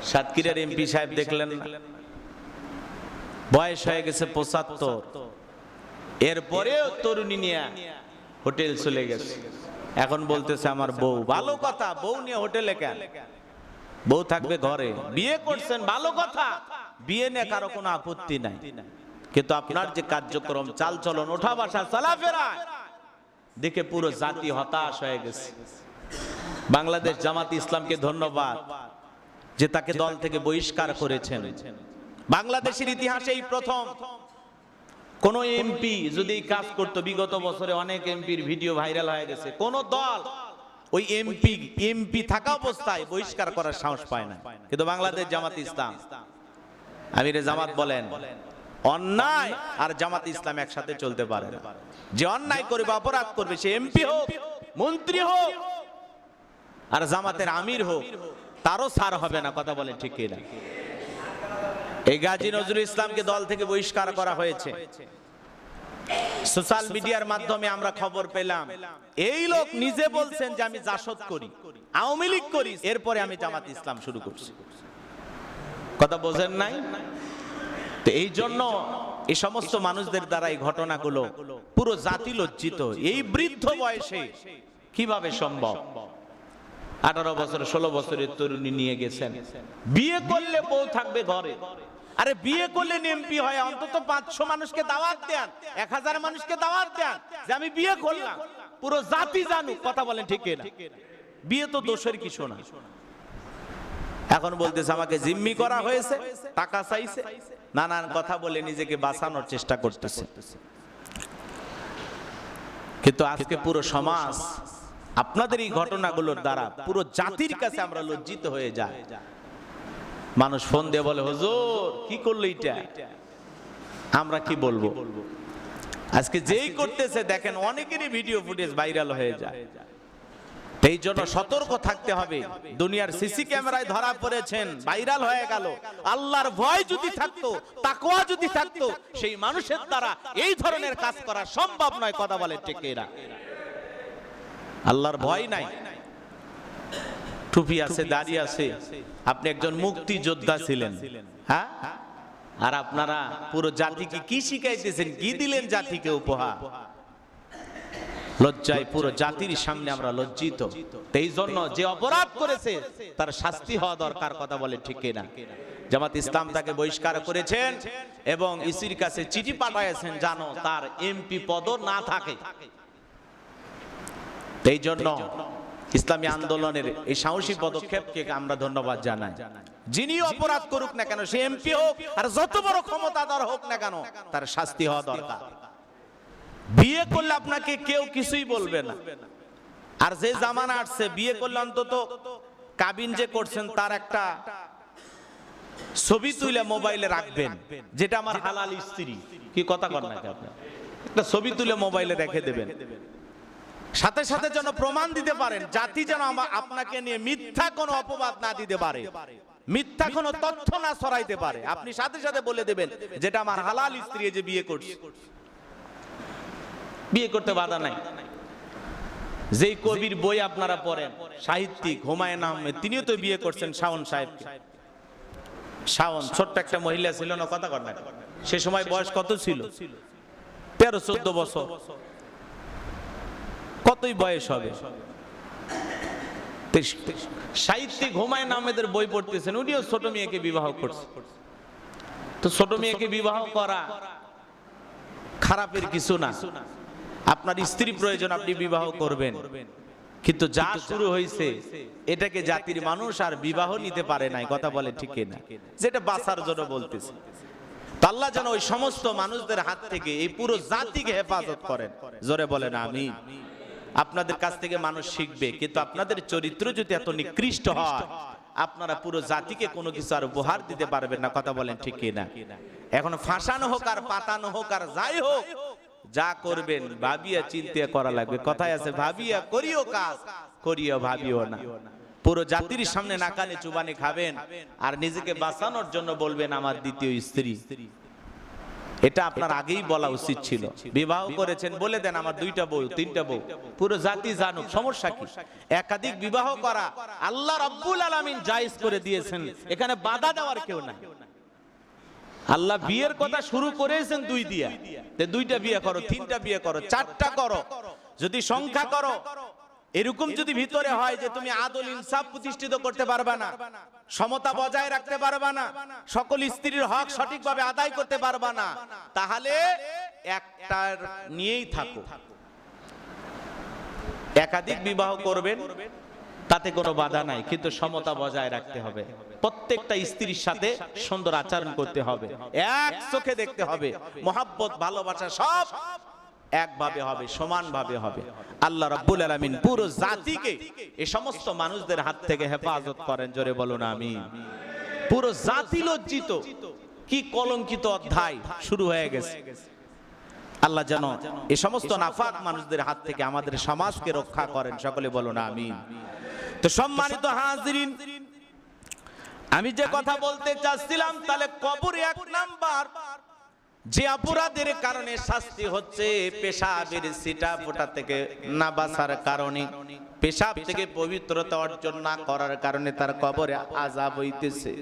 সাতক্ষীরার এমপি সাহেব দেখলেন না, বয়স হয়ে গেছে ৭৫, এরপরেও তরুণী নিয়ে হোটেল চলে গেছে। এখন বলতেছে আমার বউ। ভালো কথা, বউ নিয়ে হোটেলে কেন? বউ থাকবে ঘরে। বিয়ে করছেন, ভালো কথা, বিয়ে নিয়ে কারো কোনো আপত্তি নাই, কিন্তু আপনার যে কার্যক্রম, চাল চলন, ওঠা বসা, চলাফেরা দেখে পুরো জাতি হতাশ হয়ে গেছে। বাংলাদেশ জামাত ইসলামকে ধন্যবাদ যে তাকে দল থেকে বহিষ্কার করেছেন। বাংলাদেশের ইতিহাসে এই প্রথম কোন এমপি যদি এই কাজ করত, বিগত বছরে অনেক এমপির ভিডিও ভাইরাল হয়ে গেছে, কোন দল ওই এমপি থাকা অবস্থায় বহিষ্কার করার সাহস পায় না, কিন্তু বাংলাদেশ জামাত ইসলাম, আমিরে জামাত বলেন, অন্যায় আর জামাত ইসলাম একসাথে চলতে পারে না। যে অন্যায় করবে, অপরাধ করবে, সে এমপি হোক, মন্ত্রী হোক, আর জামাতের আমির হোক, তারও ছাড় হবে না। কথা বলেন ঠিক কিনা? এই গাজী নজরুল ইসলামকে দল থেকে বহিষ্কার করা হয়েছে। সোশ্যাল মিডিয়ার মাধ্যমে আমরা খবর পেলাম, এই লোক নিজে বলছেন যে আমি জাসদ করি, আওয়ামী লীগ করি, এরপরে আমি জামাত ইসলাম শুরু করছি। কথা বোঝেন নাই? তো এই জন্য এই সমস্ত মানুষদের দ্বারা এই ঘটনাগুলো পুরো জাতি লজ্জিত। এই বৃদ্ধ বয়সে কিভাবে সম্ভব? 18 বছর 16 বছরের তরুণী নিয়ে গেছেন। বিয়ে করলে বউ থাকবে ঘরে। আরে বিয়ে করলে এমপি হয়, অন্তত 500 মানুষকে দাওয়াত দেন, 1000 মানুষকে দাওয়াত দেন যে আমি বিয়ে করলাম, পুরো জাতি জানুক। কথা বলেন ঠিক কিনা? বিয়ে তো দোষের কিছু না। এখন বলতেছে আমাকে জিম্মি করা হয়েছে, টাকা চাইছে, নানান কথা বলে নিজেকে বাঁচানোর চেষ্টা করতেছে। কিন্তু আজকে পুরো সমাজ আপনাদের এই ঘটনাগুলোর দ্বারা পুরো জাতির কাছে আমরা লজ্জিত হয়ে যাই। মানুষ ফোন দিয়ে বলে, হুজুর কি করলো এটা? আমরা কি বলবো? আজকে যেই করতেছে দেখেন, অনেকেরই ভিডিও ফুটেজ ভাইরাল হয়ে যায়। এই জন্য সতর্ক থাকতে হবে। দুনিয়ার সিসি ক্যামেরায় ধরা পড়েছেন, ভাইরাল হয়ে গেল। আল্লাহর ভয় যদি থাকতো, তাকওয়া যদি থাকতো, সেই মানুষের দ্বারা এই ধরনের কাজ করা সম্ভব নয়। কথা বলে ঠিক এরা? আল্লাহর ভয় নাই, টুপি আছে, দাড়ি আছে, আপনি একজন মুক্তিযোদ্ধা ছিলেন, হ্যাঁ? আর আপনারা পুরো জাতিকে কি শিখাইতেছেন, কি দিলেন জাতিকে উপহার? লজ্জায় পুরো জাতির সামনে আমরা লজ্জিত। এই জন্য যে অপরাধ করেছে তার শাস্তি হওয়া দরকার। কথা বলে ঠিক কিনা? জামাত ইসলাম তাকে বহিষ্কার করেছেন এবং ইসির কাছে চিঠি পাঠাইছেন, জানো তার এমপি পদ না থাকে। এই জন্য ইসলামী আন্দোলনের এই সাহসী পদক্ষেপকে আমরা ধন্যবাদ জানাই। যিনি অপরাধ করুক না কেন, সে এমপি হোক আর যত বড় ক্ষমতাধর হোক না কেন, তার শাস্তি হওয়া দরকার। বিয়ে করলে আপনাকে কেউ কিছুই বলবে না। আর যে জামানা আসছে, বিয়ে করলে অন্তত কাবিন যে করছেন তার একটা ছবি তুলে মোবাইলে রাখবেন, যেটা আমার হালাল স্ত্রী। কি কথা কর নাকি আপনার? একটা ছবি তুলে মোবাইলে রেখে দেবেন, সাথে সাথে যেন প্রমাণ দিতে পারেন, জাতি যেন আপনাকে নিয়ে মিথ্যা কোনো অপবাদ না দিতে পারে, মিথ্যা কোনো তথ্য না ছড়াইতে পারে। আপনি সাথে সাথে বলে দেবেন যেটা আমার হালাল স্ত্রী, যে বিয়ে করছে। বিয়ে করতে বাধা নাই। যেই কবির বই আপনারা পড়েন, সাহিত্যিক হুমায়ুন আহমেদ, তিনিও তো বিয়ে করছেন শাওন সাহেবকে। শাওন ছোট্ট একটা মহিলা ছিল না? কথা কর না? সে সময় বয়স কত ছিল? 13-14 বছর। কতই বয়স হবে? সাহিত্যিক হুমায়ুন আহমেদের বই পড়তেছেন, উনিও ছোট মেয়েকে বিবাহ করছে। তো ছোট মেয়েকে বিবাহ করা খারাপের কিছু না। আপনার স্ত্রী প্রয়োজন, আপনি বিবাহ করবেন, কিন্তু যা শুরু হয়েছে এটাকে জাতির মানুষ আর বিবাহ নিতে পারে নাই। কথা বলে ঠিক না? যেটা বাঁচার জন্য বলতেছে। আল্লাহ যেন ওই সমস্ত মানুষদের হাত থেকে এই পুরো জাতিকে হেফাজত করেন। জোরে বলেন আমিন। আপনাদের কাছ থেকে মানুষ শিখবে, কিন্তু আপনাদের চরিত্র যদি এত নিকৃষ্ট হয়, আপনারা পুরো জাতিকে কোনো কিছু আর উপহার দিতে পারবেন না। কথা বলেন ঠিক না? এখন ফাঁসানো হোক আর পাতানো হোক আর যাই হোক, যা করবেন ভাবিয়া চিন্তা করা লাগবে। কথায় আছে, ভাবিয়া করিও কাজ, করিও ভাবিও না। পুরো জাতির সামনে নাকানে চুবানি খাবেন আর নিজেকে বাঁচানোর জন্য বলবেন আমার দ্বিতীয় স্ত্রী। এটা আপনার আগেই বলা উচিত ছিল। বিবাহ করেছেন বলে দেন আমার 2টা বউ 3টা বউ, পুরো জাতি জানুক, সমস্যা কি? একাধিক বিবাহ করা আল্লাহ রাব্বুল আলামিন জায়েজ করে দিয়েছেন, এখানে বাধা দেওয়ার কেউ নাই। আল্লাহ বিয়ের কথা শুরু করেছেন 2 দিয়া, তে 2টা বিয়ে করো, 3টা বিয়ে করো, 4টা করো, যদি সংখ্যা করো। এরকম যদি ভিতরে হয় যে তুমি আদল ইনসাফ প্রতিষ্ঠিত করতে পারবে না, সমতা বজায় রাখতে পারবে না, সকল স্ত্রীর হক সঠিকভাবে আদায় করতে পারবে না, তাহলে একটার নিয়েই থাকো। একাধিক বিবাহ করবেন তাতে কোনো বাধা নাই, কিন্তু সমতা বজায় রাখতে হবে। প্রত্যেকটা স্ত্রীর সাথে সুন্দর আচরণ করতে হবে, এক চোখে দেখতে হবে, মহব্বত ভালোবাসা সব একভাবে হবে, সমানভাবে হবে। আল্লাহ রাব্বুল আলামিন পুরো জাতিকে এই সমস্ত মানুষদের হাত থেকে হেফাজত করেন, জোরে বলুন আমিন। পুরো জাতি লজ্জিত, কি কলঙ্কিত অধ্যায় শুরু হয়ে গেছে। আল্লাহ যেন এই সমস্ত নাফাক মানুষদের হাত থেকে আমাদের সমাজকে রক্ষা করেন, সকলে বলুন আমিন। তো সম্মানিত হাজিরিন, আমি যে কথা বলতে চাচ্ছিলাম, তাহলে কবর 1 নাম্বার যে অপরাধের কারণে শাস্তি হচ্ছে পেশাবের ছিটা ফোঁটা থেকে না বাঁচার কারণে, পেশাব থেকে পবিত্রতা অর্জন না করার কারণে তার কবরে আযাব হইতেছে।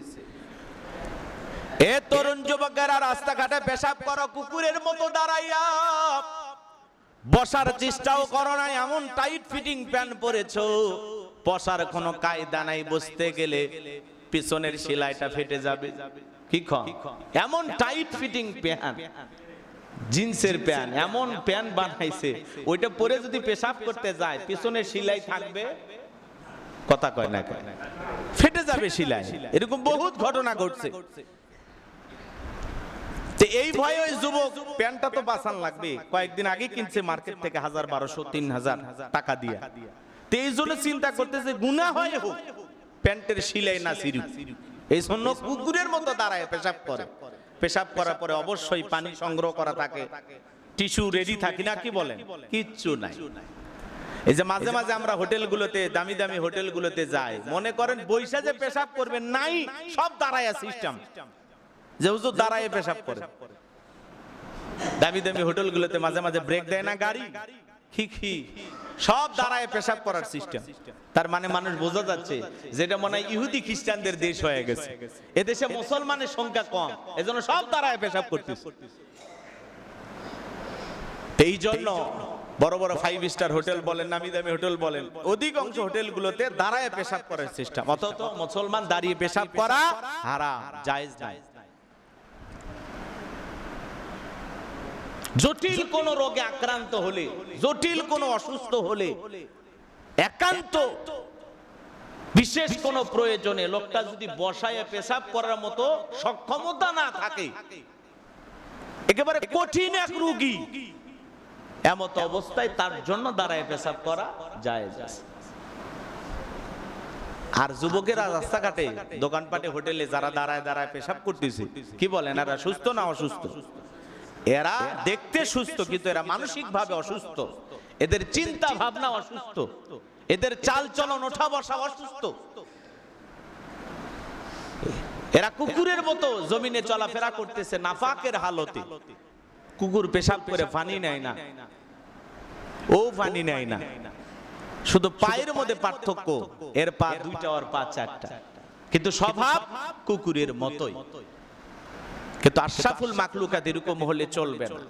এ তরুণ যুবকেরা, রাস্তাঘাটে পেশাব করো কুকুরের মতো দাঁড়াইয়া, বসার চেষ্টাও করো না, এমন টাইট ফিটিং প্যান্ট পরেছো, বসার কোনো কায়দা নাই, বসতে গেলে পিছনের সেলাইটা ফেটে যাবে। কি এমন টাইট ফিটিং প্যান্ট, জিন্সের প্যান্ট, এমন প্যান্ট বানাইছে, ওইটা পরে যদি পেশাব করতে যায় পিছনের সেলাই থাকবে, কথা কয় না, ফেটে যাবে সেলাই। এরকম বহুত ঘটনা ঘটছে। এই ভয়ে ওই যুবক প্যান্টটা তো বাঁচান লাগবে, কয়েকদিন আগে কিনছে মার্কেট থেকে 1000, 1200, 3000 টাকা দিয়ে। এই জন্য চিন্তা করতেছে গুনাহ হয় হোক, প্যান্টের সেলাই না ছিঁড়ুক, এই জন্য কুকুরের মতো দাঁড়ায় পেশাব করে। পেশাব করার পরে অবশ্যই পানি সংগ্রহ করা থাকে, টিস্যু রেডি থাকে না, কি বলেন? কিচ্ছু নাই। এই যে মাঝে মাঝে আমরা হোটেলগুলোতে, দামি দামি হোটেলগুলোতে যাই, মনে করেন বৈশা যে পেশাব করবেন, নাই, সব দাঁড়ায় সিস্টেম, যে হুজুর দাঁড়ায় পেশাব করে। দামি দামি হোটেলগুলোতে মাঝে মাঝে ব্রেক দেয় না গাড়ি, কি সব দাঁড়ায় পেশাব করার সিস্টেম। তার মানে মানুষ বোঝা যাচ্ছে যেটা মনে হয় ইহুদি খ্রিস্টানদের দেশ হয়ে গেছে, এদেশে মুসলমানের সংখ্যা কম, এজন্য সব দাঁড়ায় পেশাব করতেছে। এই জন্য বড় বড় 5 স্টার হোটেল বলেন, নামি দামি হোটেল বলেন, অধিকাংশ হোটেলগুলোতে দাঁড়ায় পেশাব করার সিস্টেম। অথচ মুসলমান দাঁড়িয়ে পেশাব করা হারাম, জায়েজ নাই। জটিল কোন রোগে আক্রান্ত হলে, জটিল কোন অসুস্থ হলে, একান্ত বিশেষ কোন প্রয়োজনে লোকটা যদি বসায় পেশাব করার মতো সক্ষমতা না থাকে, একেবারে কঠিন এক রোগী, এমত অবস্থায় তার জন্য দাঁড়ায় পেশাব করা জায়েজ আছে। আর যুবকেরা রাস্তাঘাটে, দোকানপাটে, হোটেলে যারা দাঁড়ায় দাঁড়ায় পেশাব করতেছে, কি বলেন এরা সুস্থ না অসুস্থ? এরা দেখতে সুস্থ, কিন্তু এরা মানসিক ভাবে অসুস্থ, এদের চিন্তা ভাবনা অসুস্থ, এদের চাল চলন ওঠা বসা অসুস্থ। এরা কুকুরের মতো জমিনে চলাফেরা করতেছে নাফাকের হালতে। কুকুর পেশাব করে পানি নেয় না, ও পানি নেয় না, শুধু পায়ের মধ্যে পার্থক্য, এর পা 2টা আর পা 4টা, কিন্তু স্বভাব কুকুরের মতোই। কিন্তু আশরাফুল মাখলুকাত এরকম হলে চলবে না।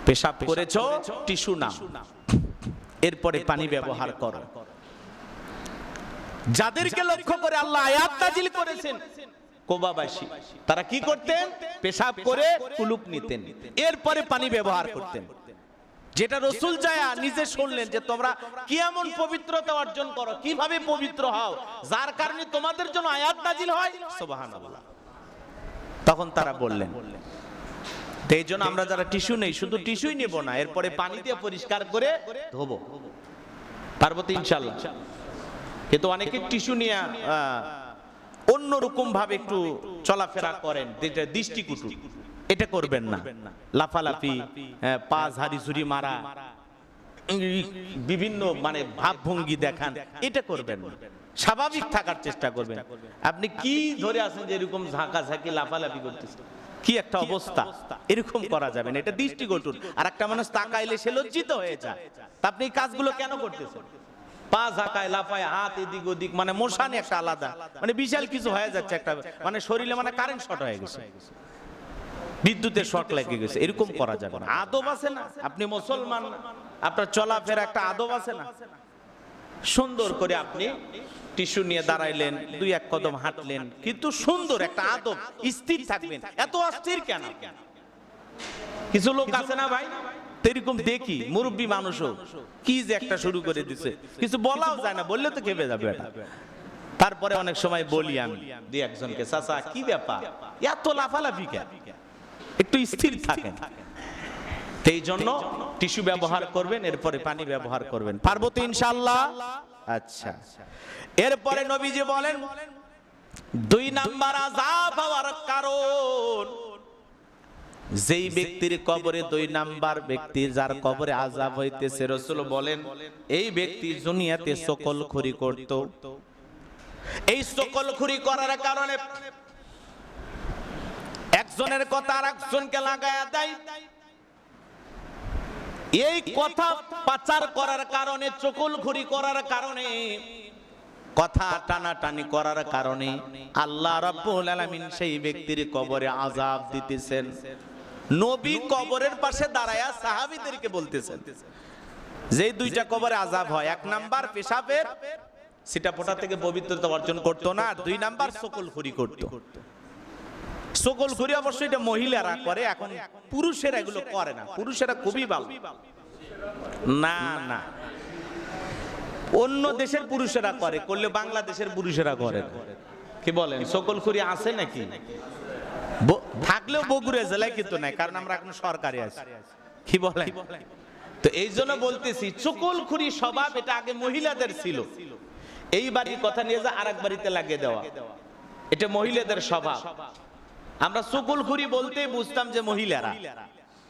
পেশাব করেছো, টিস্যু নাও, এরপরে পানি ব্যবহার করো। যাদেরকে লক্ষ্য করে আল্লাহ আয়াত নাযিল করেছেন, কোবাবাসী, তারা কি করতেন? পেশাব করে কুলুপ নিতেন, এরপরে পানি ব্যবহার করতেন। যেটা রাসূল যায়া নিজে শুনলেন যে তোমরা কি এমন পবিত্রতা অর্জন করো, কিভাবে পবিত্র হও, যার কারণে তোমাদের জন্য আয়াত নাযিল হয়, সুবহানাল্লাহ। তখন তারা বললেন, এই জন্য আমরা যারা টিস্যু নেই, শুধু টিস্যুই নেব না, এরপরে পানি দিয়ে পরিষ্কার করে ধোবো, পারবো তো ইনশাআল্লাহ। কিন্তু অনেকে টিস্যু নিয়ে অন্যরকম ভাবে একটু চলাফেরা করেন, যেটা দৃষ্টিকটু, এটা করবেন না। লাফালাফি, পা ঝাড়ি ঝুড়ি মারা, বিভিন্ন মানে ভাবভঙ্গি দেখান, এটা করবেন না। স্বাভাবিক থাকার চেষ্টা করবেন। আপনি কি ধরে আছেন যে এরকম ঝাঁকাঝাঁকি লাফালাফি করতেছেন? কি একটা অবস্থা, এরকম করা যাবে না, এটা দৃষ্টিকটু। আর একটা মানুষ তাকাইলে সে লজ্জিত হয়ে যায়। তা আপনি এই কাজগুলো কেন করতেছেন? পা ঝাঁকায়, লাফায়, হাত এদিক ওদিক, মানে মোশানি একটা আলাদা, মানে বিশাল কিছু হয়ে যাচ্ছে একটা, মানে শরীরে মানে কারেন্ট শর্ট হয়ে গেছে, বিদ্যুতের শর্ট লেগে গেছে। এরকম করা যাবে না। আদব আছে না? আপনি মুসলমান, আপনার চলাফেরা একটা আদব আছে না? সুন্দর করে আপনি টিস্যু নিয়ে দাঁড়াইলেন, দুই এক কদম হাঁটলেন, কিন্তু সুন্দর একটা আদব, স্থির থাকবেন। এত অস্থির কেন? কিছু লোক আছে না ভাই, এরকম দেখি মুরব্বী মানুষও কি যে একটা শুরু করে দিছে, কিছু বলাও যায় না, বললে তো কেঁপে যাবে এটা। তারপরে অনেক সময় বলি আমি দুই একজনকে, চাচা কি ব্যাপার, এত লাফালাফি কেন? একটু স্থির থাকেন। এই জন্য টিস্যু ব্যবহার করবেন, এরপরে পানি ব্যবহার করবেন। পারবো তো ইনশাআল্লাহ? আচ্ছা, এরপরে নবীজি বলেন 2 নাম্বার আযাব হওয়ার কারণ, যেই ব্যক্তির কবরে 2 নাম্বার ব্যক্তি যার কবরে আযাব হইতেছে, রাসূল বলেন এই ব্যক্তি দুনিয়াতে সকলখুরি করত। এই সকলখুরি করার কারণে একজনের কথা আরেকজনকে লাগায়া দেয়, এই কথা পাচার করার কারণে, চকুলখুরি করার কারণে, কথা টানাটানি করার কারণে আল্লাহ রাব্বুল আলামিন সেই ব্যক্তির কবরে আযাব দিতেছেন। নবী কবরের পাশে দাঁড়ায়া সাহাবীদেরকে বলতেছেন যে 2টা কবরে আযাব হয়, 1 নাম্বার পেশাবের সিটাপোটা থেকে পবিত্রতা অর্জন করতো না, আর 2 নাম্বার চকুলখুরি করত। চকুলখুরি অবশ্যই এটা মহিলারা করে, এখন পুরুষেরা এগুলো করে না, পুরুষেরা খুবই ভালো। না না, অন্য দেশের পুরুষেরা করে, করলে বাংলাদেশের পুরুষেরা করে। কি বলেন, চকুলখুরি আছে নাকি? থাকলেও বগুড়া জেলায় কিন্তু নাই, কারণ আমরা এখন সরকারে আছি। কি বলেন? তো এই জন্য বলতেছি চকুলখুরি স্বভাব এটা আগে মহিলাদের ছিল, এই বাড়ির কথা নিয়ে যা আরেক বাড়িতে লাগিয়ে দেওয়া, এটা মহিলাদের স্বভাব। আমরা চকুলখুরি বলতে বুঝতাম যে মহিলারা,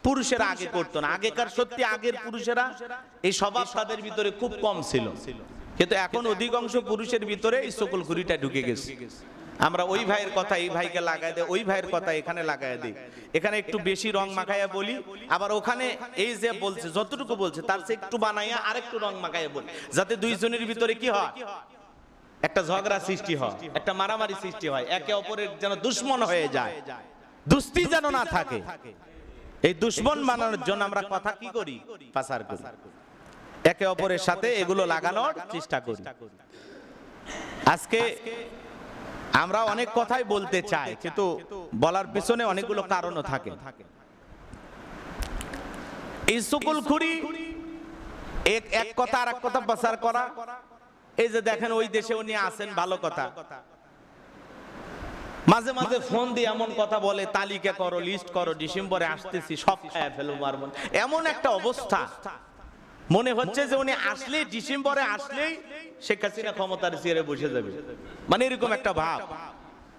পুরুষেরা আগে করতো না। আগেকার সত্যি আগের পুরুষেরা এই স্বভাব তাদের ভিতরে খুব কম ছিল, কিন্তু এখন অধিকাংশ পুরুষের ভিতরে এই চকুলখুরিটা ঢুকে গেছে। আমরা ওই ভাইয়ের কথা এই ভাইকে লাগাই দেই, ওই ভাইয়ের কথা এখানে লাগাই দিই, এখানে একটু বেশি রং মাখাইয়া বলি, আবার ওখানে এই যে বলছে যতটুকু বলছে তার চেয়ে একটু বানাইয়া আরেকটু রং মাখাইয়া বলি, যাতে দুইজনের ভিতরে কি হয়, একটা ঝগড়া সৃষ্টি হয়, একটা মারামারি সৃষ্টি হয়, একে অপরের যেন দুশ্মন হয়ে যায়, দুস্তি যেন না থাকে। এই দুশ্মন বানানোর জন্য আমরা কথা কি করি, পাচার করি, একে অপরের সাথে এগুলো লাগানোর চেষ্টা করি। আজকে আমরা অনেক কথাই বলতে চাই, কিন্তু বলার পেছনে অনেকগুলো কারণও থাকে। এই চকুলখুরি, এক কথা আর এক কথা পাচার করা। এই যে দেখেন ওই দেশে উনি আছেন, ভালো কথা, মাঝে মাঝে ফোন দিয়ে এমন কথা বলে, তালিকা করো, লিস্ট করো, ডিসেম্বরে আসতেছি, সব খায়া ফেলবো, মারবো। এমন একটা অবস্থা, মনে হচ্ছে যে উনি আসলেই, ডিসেম্বরে আসলেই শেখ হাসিনা ক্ষমতার চেয়ারে বসে যাবে, মানে এরকম একটা ভাব।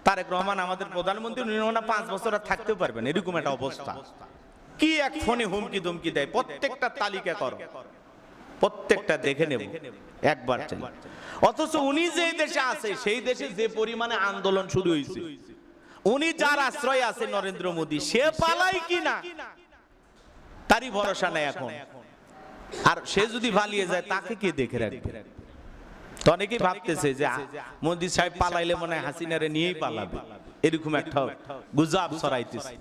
তারেক রহমান আমাদের প্রধানমন্ত্রী, উনি 5 বছর আর থাকতেও পারবেন, এরকম একটা অবস্থা। কি এক ফোনে হুমকি ধুমকি দেয়, প্রত্যেকটা তালিকা করো, প্রত্যেকটা দেখে নেব একবার চাই। অথচ উনি যে দেশে আছে সেই দেশে যে পরিমাণে আন্দোলন শুরু হয়েছে, উনি যার আশ্রয় আছে নরেন্দ্র মোদী, সে পালাই কিনা তারই ভরসা নেই এখন। আর সে যদি পালিয়ে যায় তাকে কে দেখে রাখবে? তো অনেকেই ভাবতেছে যে মোদী সাহেব পালাইলে মনে হয় হাসিনারে নিয়েই পালাবে, এরকম একটা গুজব ছড়াইতেছে।